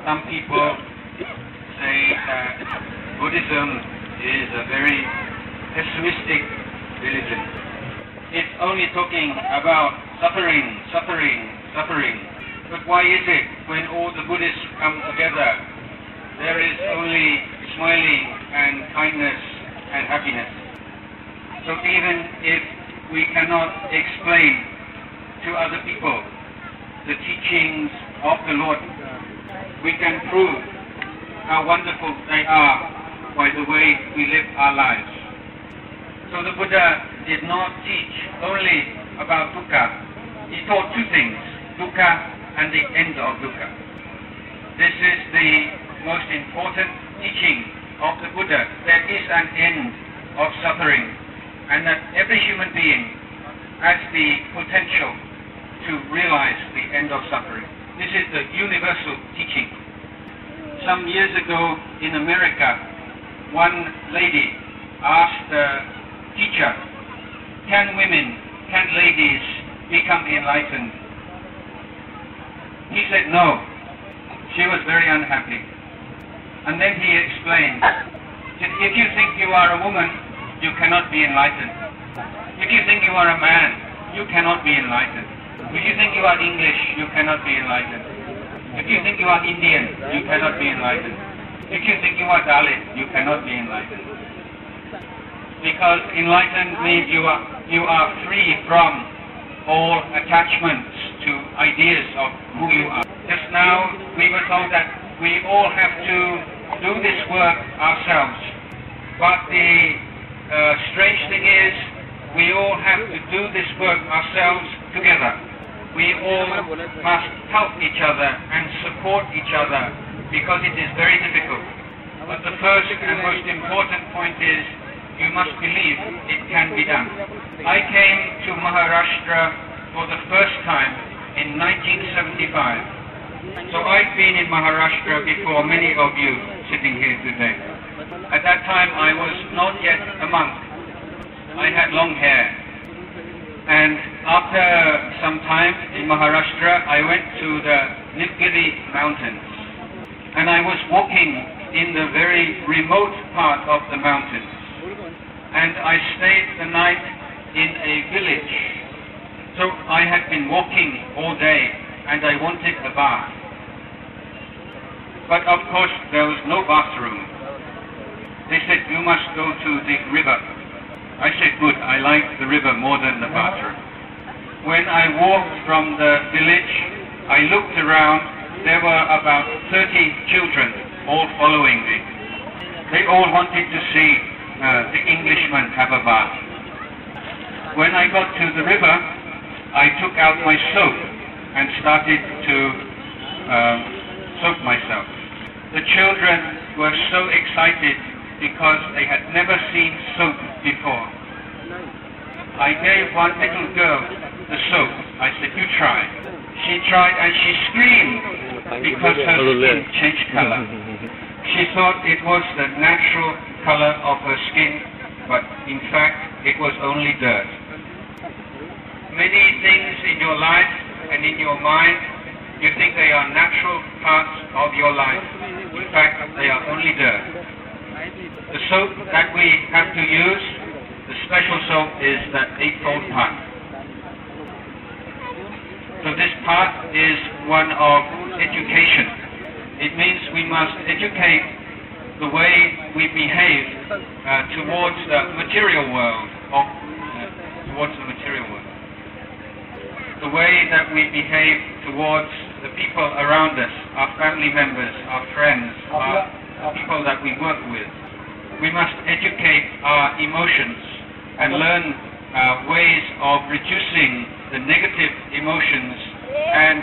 some people say that Buddhism is a very pessimistic religion. It's only talking about suffering. But why is it when all the Buddhists come together, there is only smiling and kindness and happiness? So even if we cannot explain to other people the teachings of the Lord, we can prove how wonderful they are by the way we live our lives. So the Buddha did not teach only about dukkha. He taught two things, dukkha and the end of dukkha. This is the most important teaching of the Buddha. There is an end of suffering, and that every human being has the potential to realize the end of suffering. This is the universal teaching. Some years ago in America, one lady asked the teacher, can ladies become enlightened? He said no. She was very unhappy. And then he explained, if you think you are a woman, you cannot be enlightened. If you think you are a man, you cannot be enlightened. If you think you are English, you cannot be enlightened. If you think you are Indian, you cannot be enlightened. If you think you are Dalit, you cannot be enlightened. Because enlightened means you are free from all attachments to ideas of who you are. Just now we were told that we all have to do this work ourselves. But the strange thing is, we all have to do this work ourselves together. We all must help each other and support each other because it is very difficult. But the first and most important point is you must believe it can be done. I came to Maharashtra for the first time in 1975. So I've been in Maharashtra before many of you sitting here today. At that time I was not yet a monk. I had long hair. And after some time in Maharashtra, I went to the Nilgiri mountains. And I was walking in the very remote part of the mountains. And I stayed the night in a village. So I had been walking all day and I wanted a bath. But of course there was no bathroom. They said, you must go to the river. I said, good, I like the river more than the bathroom. When I walked from the village, I looked around, there were about 30 children all following me. They all wanted to see the Englishman have a bath. When I got to the river, I took out my soap and started to soap myself. The children were so excited because they had never seen soap before. I gave one little girl the soap. I said, you try. She tried and she screamed because her skin changed color. She thought it was the natural color of her skin, but in fact it was only dirt. Many things in your life and in your mind, you think they are natural parts of your life. In fact, they are only dirt. The soap that we have to use, the special soap, is the eightfold path. So this path is one of education. It means we must educate the way we behave towards the material world, the way that we behave towards the people around us, our family members, our friends, the people that we work with. We must educate our emotions and learn ways of reducing the negative emotions and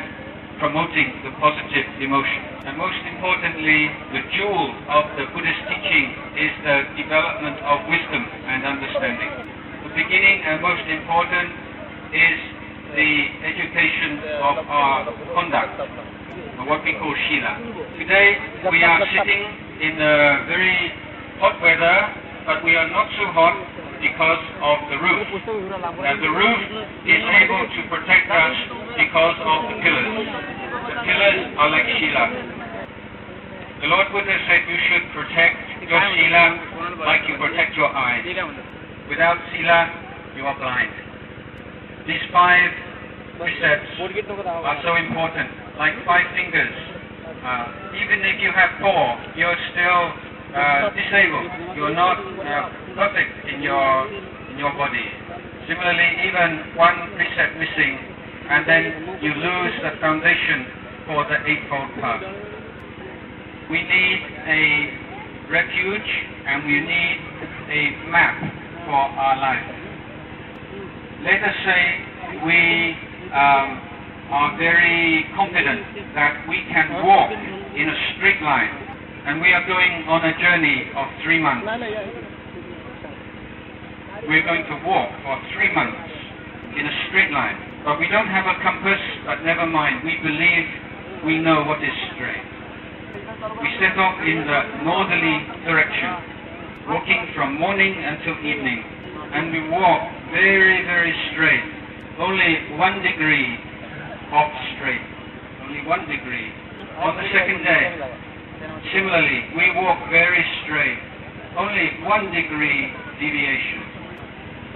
promoting the positive emotion. And most importantly, the jewel of the Buddhist teaching is the development of wisdom and understanding. The beginning and most important is the education of our conduct, or what we call shila. Today we are sitting in a very hot weather, but we are not so hot because of the roof. Now the roof is able to protect us because of the pillars. The pillars are like shila. The Lord Buddha said you should protect your sila like you protect your eyes. Without sila, you are blind. These 5 precepts are so important, like 5 fingers. Even if you have 4, you're still disabled. You're not perfect in your body. Similarly, even 1 precept missing, and then you lose the foundation for the Eightfold Path. We need a refuge and we need a map for our life. Let us say we are very confident that we can walk in a straight line, and we are going on a journey of 3 months. We're going to walk for 3 months in a straight line, but we don't have a compass, but never mind, we believe we know what is straight. We set off in the northerly direction, walking from morning until evening, and we walk very, very straight, only 1 degree off straight, only 1 degree. On the second day, similarly, we walk very straight, only 1 degree deviation.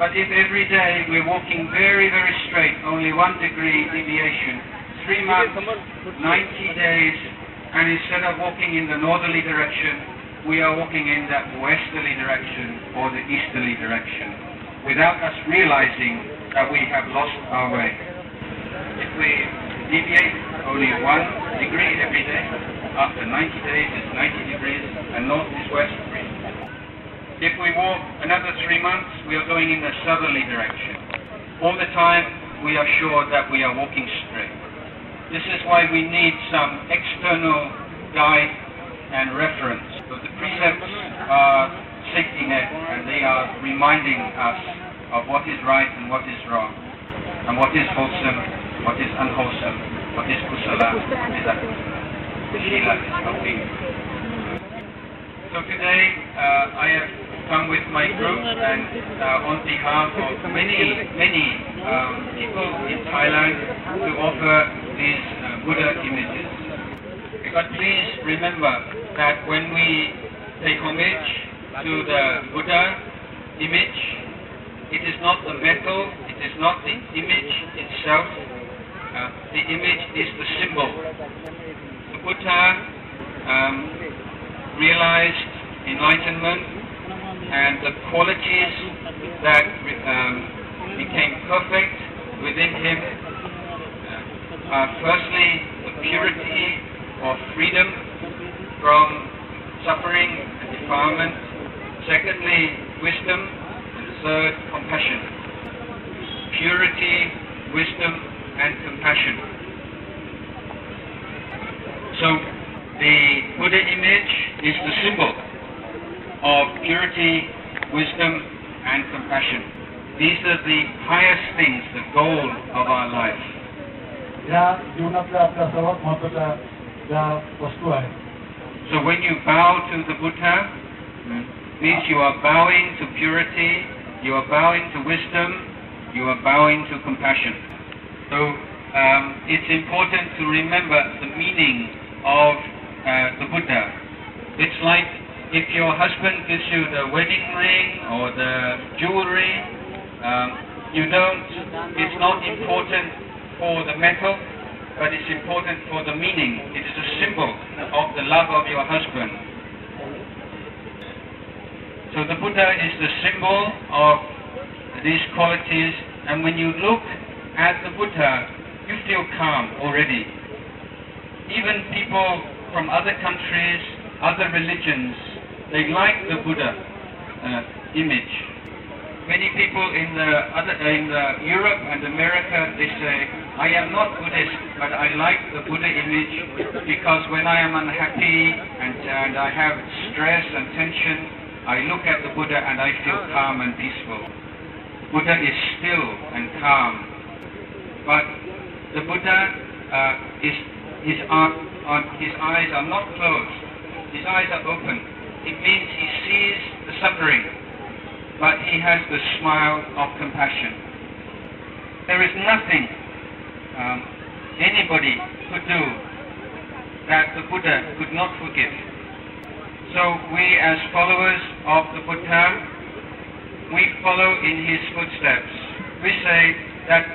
But if every day we're walking very, very straight, only 1 degree deviation, 3 months, 90 days, and instead of walking in the northerly direction, we are walking in that westerly direction or the easterly direction, without us realizing that we have lost our way. If we deviate only 1 degree every day, after 90 days it's 90 degrees, and north is west. If we walk another 3 months, we are going in the southerly direction. All the time we are sure that we are walking straight. This is why we need some external guide and reference. So the precepts are safety net, and they are reminding us of what is right and what is wrong, and what is wholesome, what is unwholesome, what is kusala, what is shila, is helping. So today I have come with my group and on behalf of many people in Thailand to offer these Buddha images. But please remember that when we pay homage to the Buddha image, it is not the metal, it is not the image itself, the image is the symbol. The Buddha realized enlightenment, and the qualities that became perfect within him are firstly the purity of freedom from suffering and defilement, secondly wisdom, and third compassion. Purity, wisdom and compassion. So the Buddha image is the symbol of purity, wisdom and compassion. These are the highest things, the goal of our life. So when you bow to the Buddha, means you are bowing to purity, you are bowing to wisdom, you are bowing to compassion. So it's important to remember the meaning of the Buddha. It's like if your husband gives you the wedding ring or the jewelry, it's not important for the metal, but it's important for the meaning. It is a symbol of the love of your husband. So the Buddha is the symbol of these qualities, and when you look at the Buddha, you feel calm already. Even people from other countries, other religions, they like the Buddha image. Many people in Europe and America, they say, I am not Buddhist, but I like the Buddha image because when I am unhappy and I have stress and tension, I look at the Buddha and I feel calm and peaceful. Buddha is still and calm, but the Buddha his eyes are not closed. His eyes are open. It means he sees the suffering, but he has the smile of compassion. There is nothing anybody could do that the Buddha could not forgive. So we as followers of the Buddha, we follow in his footsteps. We say that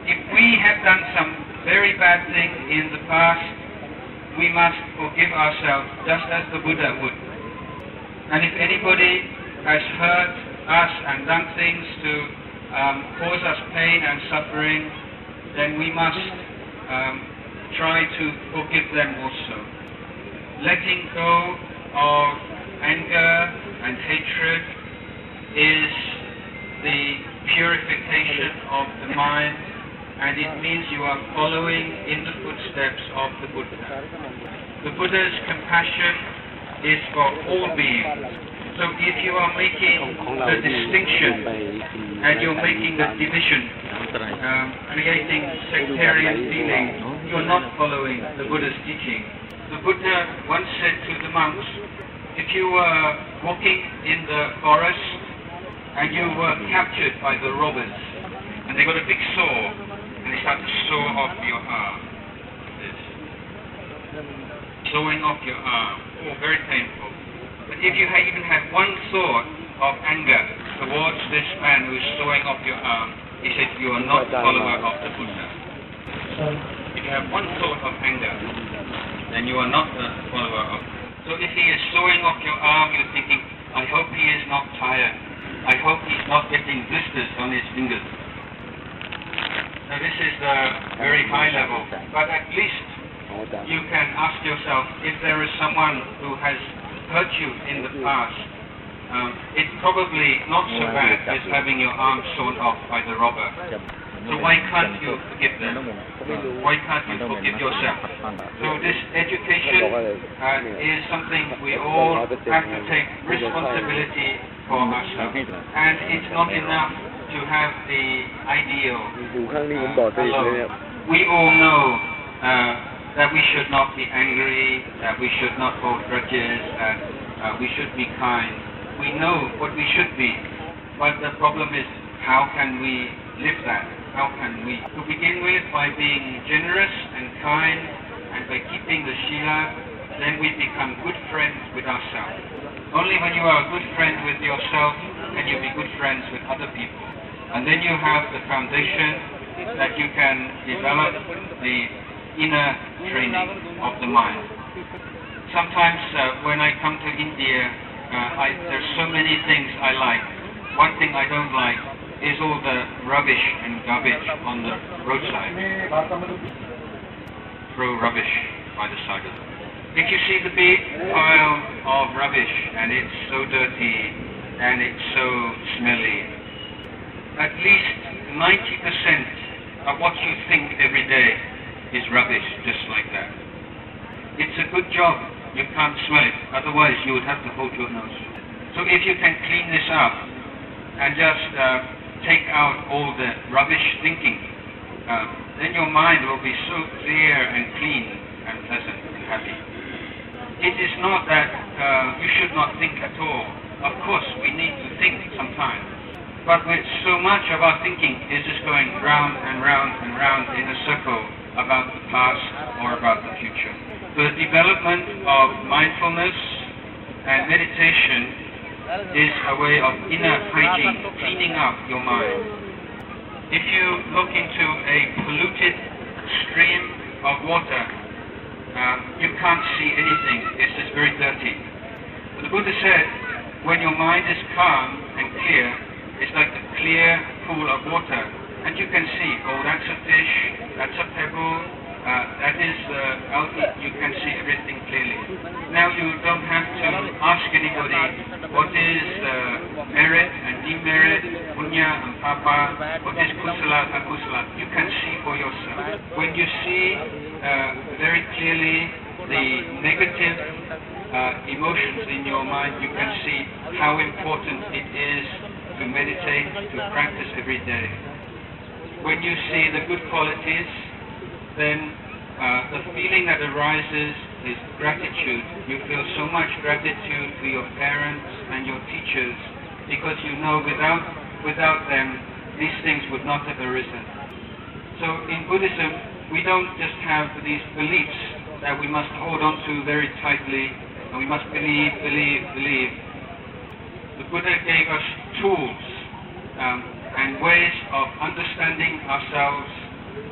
if we have done some very bad thing in the past, we must forgive ourselves just as the Buddha would. And if anybody has hurt us and done things to cause us pain and suffering, then we must try to forgive them also. Letting go of anger and hatred is the purification of the mind, and it means you are following in the footsteps of the Buddha. The Buddha's compassion is for all beings. So if you are making the distinction and you're making the division, creating sectarian feeling, you're not following the Buddha's teaching. The Buddha once said to the monks, if you were walking in the forest and you were captured by the robbers, and they got a big saw, and they start to saw off your arm, this, sawing off your arm, very painful. But if you even had one thought of anger towards this man who is sawing off your arm, he said you are not a follower of the Buddha. If you have one thought of anger, then you are not a follower of. So if he is sawing off your arm, you're thinking, I hope he is not tired. I hope he's not getting blisters on his fingers. Now this is a very high level, but at least you can ask yourself, if there is someone who has hurt you in the past, it's probably not so bad as having your arm sawn off by the robber. So why can't you forgive them? Why can't you forgive yourself? So this education is something we all have to take responsibility for ourselves. And it's not enough to have the ideal alone. We all know that we should not be angry, that we should not hold grudges, that we should be kind. We know what we should be, but the problem is, how can we live that? How can we? To begin with, by being generous and kind, and by keeping the Shila, then we become good friends with ourselves. Only when you are a good friend with yourself can you be good friends with other people. And then you have the foundation that you can develop the inner training of the mind. Sometimes when I come to India, there's so many things I like. One thing I don't like is all the rubbish and garbage on the roadside. Throw rubbish by the side of it. If you see the big pile of rubbish and it's so dirty and it's so smelly, at least 90% of what you think every day is rubbish, just like that. It's a good job you can't smell it, otherwise you would have to hold your nose. So if you can clean this up and just take out all the rubbish thinking, then your mind will be so clear and clean and pleasant and happy. It is not that you should not think at all. Of course, we need to think sometimes. But with so much of our thinking is just going round and round and round in a circle about the past or about the future. The development of mindfulness and meditation is a way of inner hygiene, cleaning up your mind. If you look into a polluted stream of water, you can't see anything, it's just very dirty. But the Buddha said, when your mind is calm and clear, it's like a clear pool of water, and you can see, oh, that's a fish, that's a pebble, that is algae, you can see everything clearly. Now you don't have to ask anybody what is merit and demerit, punya and papa, what is kusala and akusala. You can see for yourself. When you see very clearly the negative emotions in your mind, you can see how important it is to meditate, to practice every day. When you see the good qualities, then the feeling that arises is gratitude. You feel so much gratitude to your parents and your teachers because you know without them these things would not have arisen. So in Buddhism, we don't just have these beliefs that we must hold on to very tightly and we must believe. The Buddha gave us tools and ways of understanding ourselves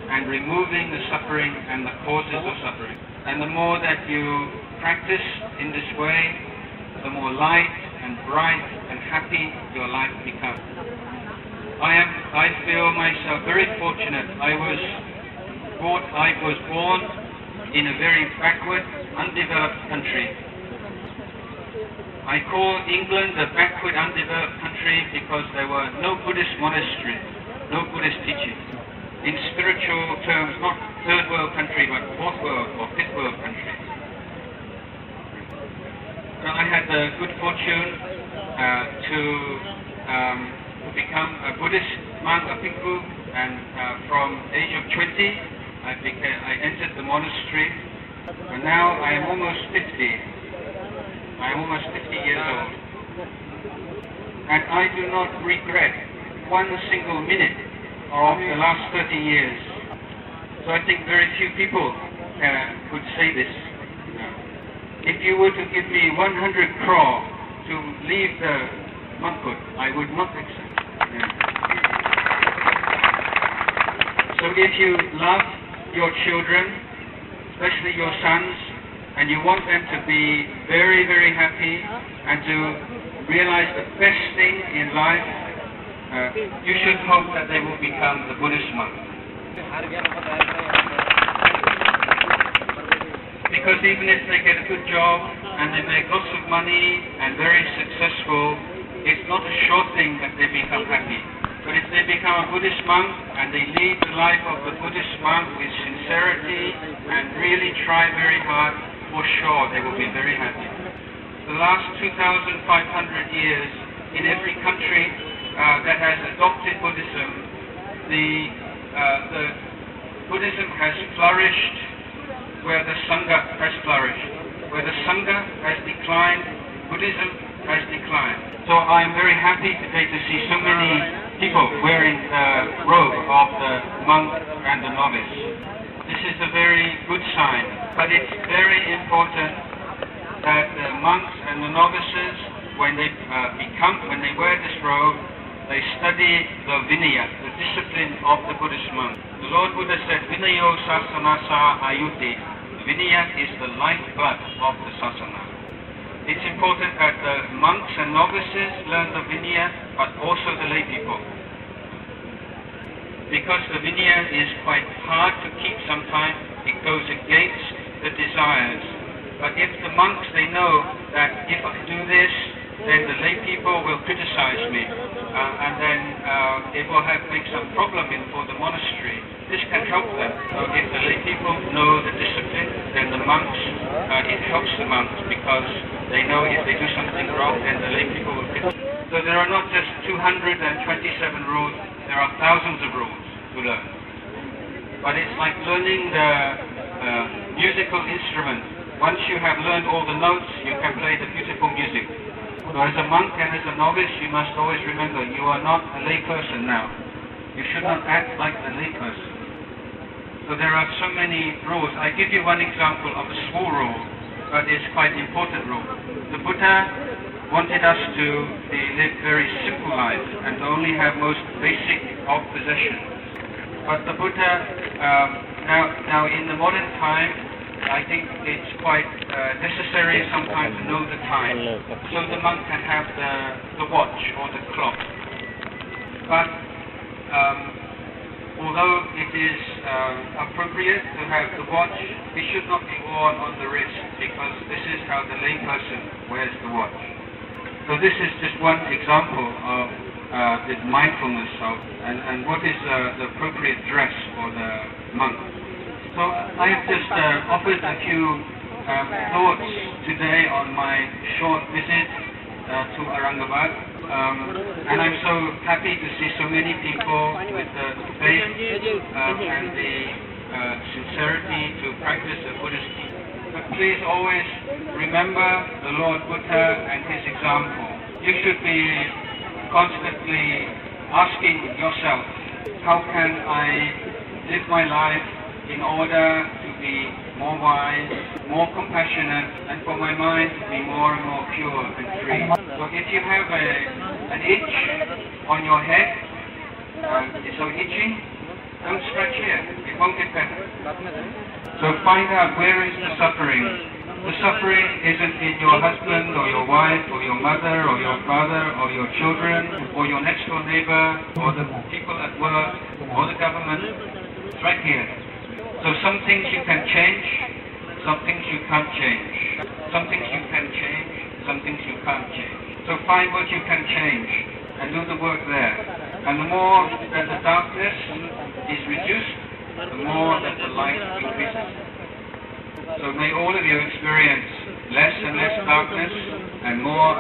and removing the suffering and the causes of suffering. And the more that you practice in this way, the more light and bright and happy your life becomes. I feel myself very fortunate. I was born in a very backward, undeveloped country. I call England a backward, undeveloped country because there were no Buddhist monasteries, no Buddhist teachings. In spiritual terms, not third world country, but fourth world or fifth world country. Well, I had the good fortune to become a Buddhist monk, a bhikkhu, and from age of 20, I entered the monastery, and now I am almost 50. I am almost 50 years old, and I do not regret one single minute of the last 30 years. So I think very few people could say this. If you were to give me 100 crore to leave the monkhood, I would not accept. So if you love your children, especially your sons, and you want them to be very, very happy and to realize the best thing in life, you should hope that they will become the Buddhist monk. Because even if they get a good job and they make lots of money and very successful, it's not a sure thing that they become happy. But if they become a Buddhist monk and they lead the life of the Buddhist monk with sincerity and really try very hard, for sure they will be very happy. The last 2,500 years, in every country that has adopted Buddhism, the Buddhism has flourished where the Sangha has flourished. Where the Sangha has declined, Buddhism has declined. So I am very happy today to see so many people wearing the robe of the monk and the novice. This is a very good sign, but it's very important that the monks and the novices, when they wear this robe, they study the Vinaya, the discipline of the Buddhist monk. The Lord Buddha said, Vinayo sasanasa ayuti. Vinaya is the lifeblood of the sasana. It's important that the monks and novices learn the Vinaya, but also the lay people. Because the Vinaya is quite hard to keep sometimes, it goes against the desires. But if the monks, they know that if I do this, then the lay people will criticize me, and then it will make some problem for the monastery. This can help them. So if the lay people know the discipline, then the monks, it helps the monks because they know if they do something wrong, then the lay people will criticize. So there are not just 227 rules, there are thousands of rules to learn. But it's like learning the musical instrument. Once you have learned all the notes, you can play the beautiful music. So as a monk and as a novice, you must always remember, you are not a lay person now. You should not act like a lay person. So there are so many rules. I give you one example of a small rule, but it's quite an important rule. The Buddha wanted us to live very simple life and to only have most basic of possessions. But the Buddha, now in the modern time, I think it's quite necessary sometimes to know the time. So the monk can have the watch or the clock. But although it is appropriate to have the watch, it should not be worn on the wrist because this is how the lay person wears the watch. So this is just one example of the mindfulness of and what is the appropriate dress for the monk. So I have just offered a few thoughts today on my short visit to Aurangabad, and I'm so happy to see so many people with the faith and the sincerity to practice the Buddhist teaching. But please always remember the Lord Buddha and his example. You should be constantly asking yourself, how can I live my life in order to be more wise, more compassionate, and for my mind to be more and more pure and free. So if you have an itch on your head, it's so itchy, don't stretch here, it won't get better. So find out where is the suffering. The suffering isn't in your husband or your wife or your mother or your father or your children or your next door neighbor or the people at work or the government. It's right here. So some things you can change, some things you can't change. Some things you can change, some things you can't change. So find what you can change and do the work there. And the more that the darkness is reduced, the more that the light increases. So may all of you experience less and less darkness and more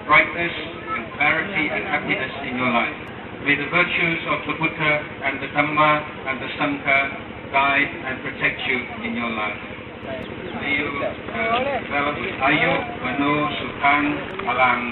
brightness and clarity and happiness in your life. May the virtues of the Buddha and the Dhamma and the Sangha guide and protect you in your life. May you develop with Ayu, Manu, Sukhan, Palang.